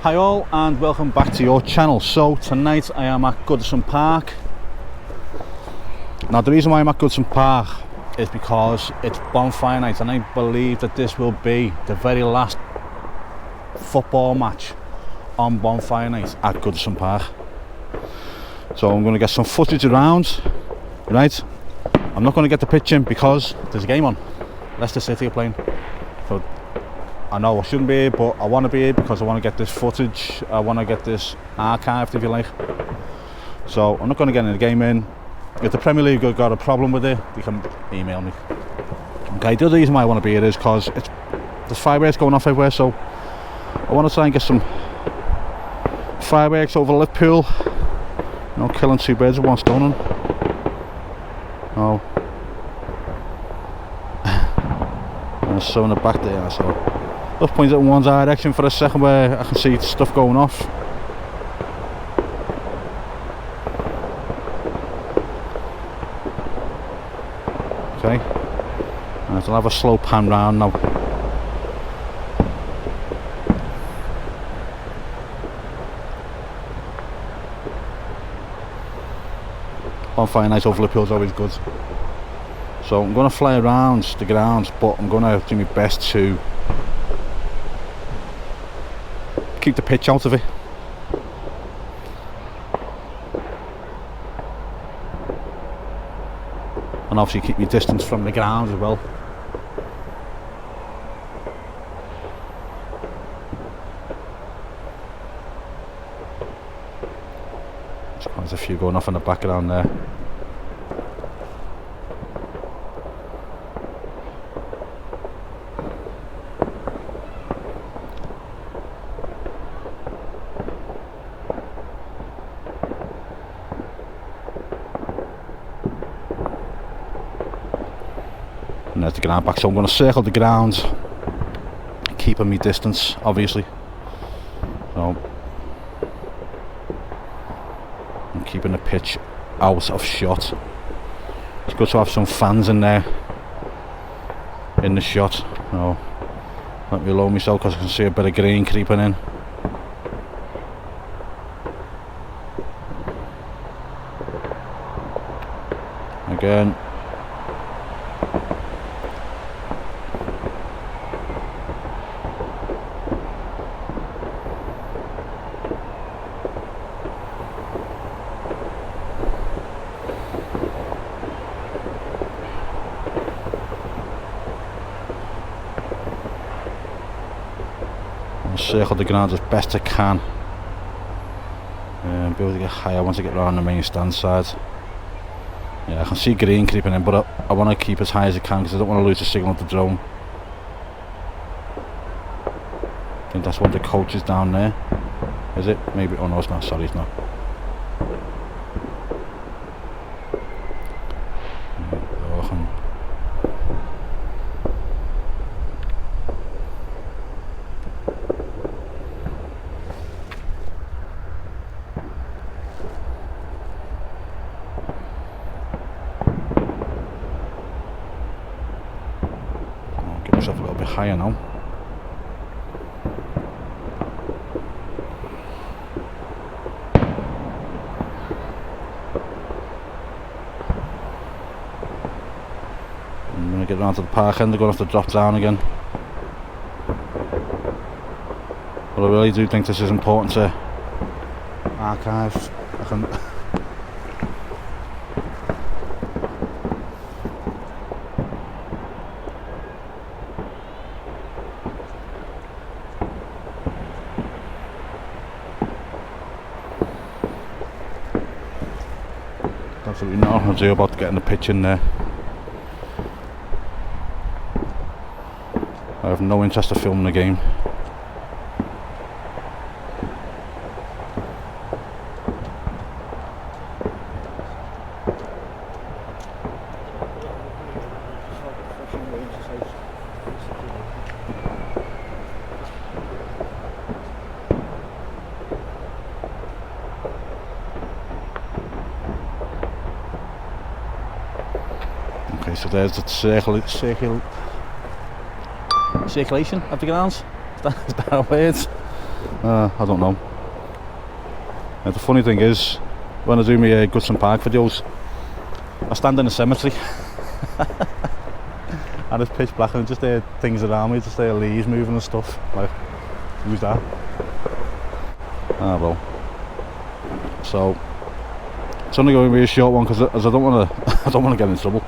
Hi all and welcome back to your channel. So tonight I am at Goodison Park. Now the reason why I'm at Goodison Park is because it's bonfire night, and I believe that this will be the very last football match on bonfire night at Goodison Park. So I'm going to get some footage around, right? I'm not going to get the pitch in because there's a game on. Leicester City are playing. So I know I shouldn't be here, but I want to be here because I want to get this footage. I want to get this archived, if you like. So I'm not going to get any game in. If the Premier League have got a problem with it, they can email me. Okay, the other reason why I want to be here is because there's fireworks going off everywhere, so I want to try and get some fireworks over Liverpool. You know, killing two birds with one stone. Oh. And there's some in the back there, so let's point it in one direction for a second where I can see stuff going off. Okay, and I'll have a slow pan round now. Bonfire night over Liverpool is always good. So I'm going to fly around the grounds, but I'm going to do my best to keep the pitch out of it. And obviously keep my distance from the ground as well. There's quite a few going off in the background there. And there's the ground back, so I'm going to circle the ground, keeping me distance, obviously. So I'm keeping the pitch out of shot. It's good to have some fans in there, in the shot. So let me lower myself because I can see a bit of green creeping in. Again. Circle the ground as best I can, be able to get higher once I get around the main stand side. Yeah, I can see green creeping in, but I want to keep as high as I can because I don't want to lose the signal of the drone. I think that's one of the coaches down there. Is it? Maybe. Oh no, it's not. Sorry, it's not. Myself a little bit higher now. I'm going to get round to the park end, they're going to have to drop down again. But I really do think this is important to archive. Absolutely nothing to do about getting the pitch in there. I have no interest in filming the game. Okay, so there's the circulation of the grounds. Is that a word? I don't know. The funny thing is, when I do my Goodison Park videos, I stand in the cemetery and it's pitch black and just things around me, just leaves moving and stuff. Like, who's that? Ah well. So it's only going to be a short one because I don't want to I don't want to get in trouble.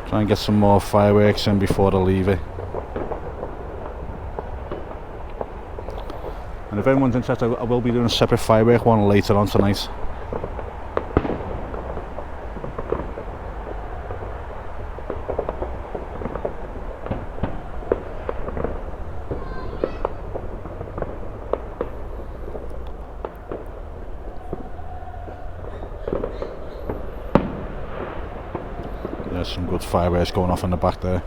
Try and get some more fireworks in before I leave it. And if anyone's interested, I will be doing a separate firework one later on tonight. There's some good fireworks going off in the back there.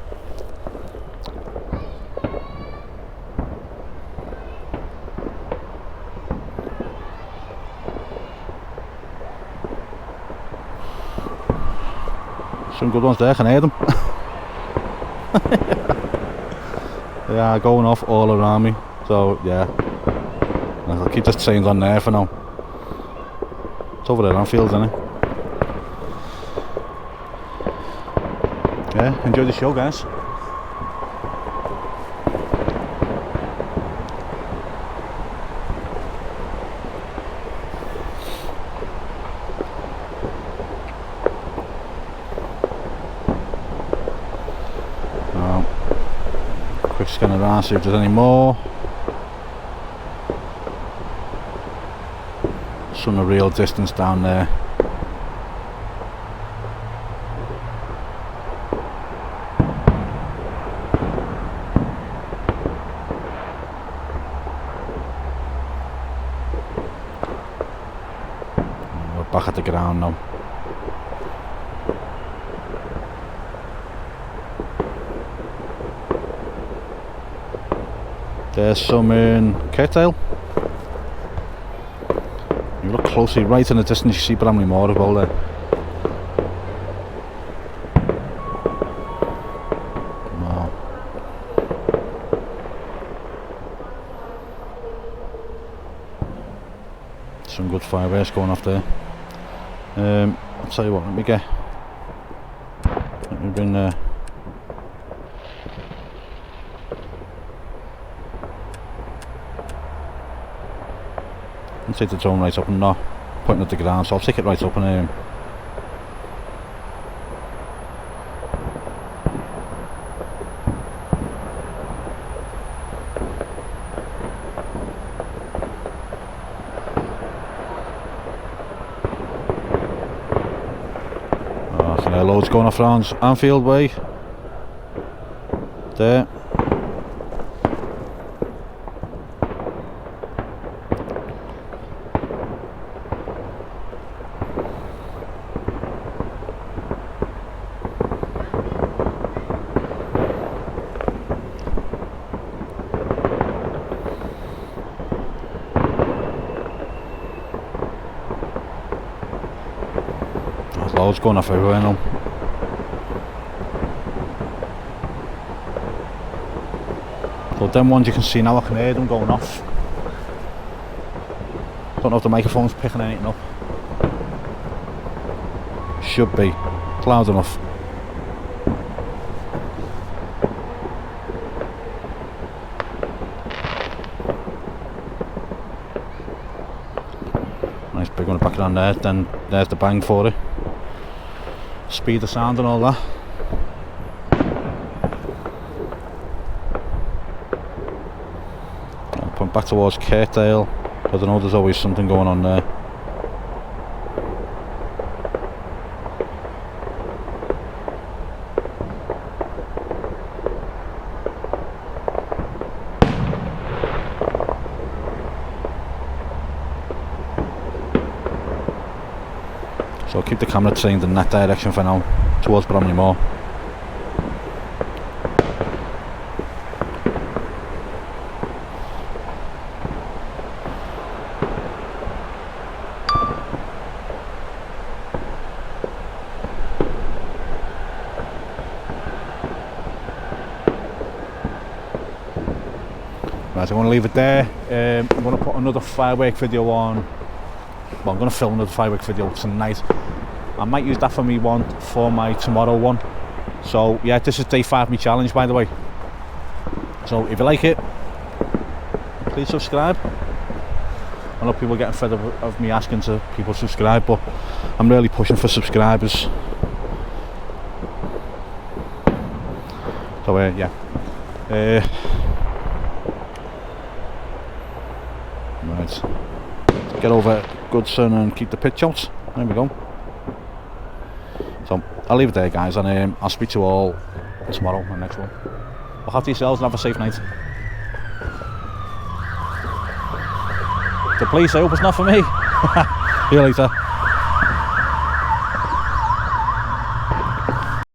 Some good ones there, can hear them. They are going off all around me, so yeah, I'll keep this chains on there for now. It's over at Anfield, isn't it? Yeah, enjoy the show, guys. Quick scan around, see if there's any more. Some of real distance down there. We're back at the ground now. There's some in curtail. You look closely, right in the distance you see Bramley Moore as well there. Wow. Some good fireworks going off there. I'll tell you what, let me bring I'll take the drone right up and not pointing at the ground, so I'll take it right up and so there are loads going off around Anfield way. There. Loads going off everywhere now. So them ones you can see now, I can hear them going off. Don't know if the microphone's picking anything up. Should be. It's loud enough. Nice big one back around there, then there's the bang for it. Speed the sound and all that. I'll point back towards Curtail. I don't know, there's always something going on there. So I'll keep the camera trained in that direction for now, towards Bramley Moore. Right, I'm going to leave it there. I'm going to put another firework video on. Well, I'm going to film another firework video tonight. I might use that for me one for my tomorrow one. So yeah, this is day 5 of my challenge, by the way. So if you like it, please subscribe. I know people are getting fed up of me asking to people subscribe, but I'm really pushing for subscribers. So yeah. Right. Get over Goodison and keep the pitch out. There we go. So I'll leave it there, guys, and I'll speak to you all tomorrow on the next one. Look after yourselves and have a safe night. The police, I hope it's not for me. See you later.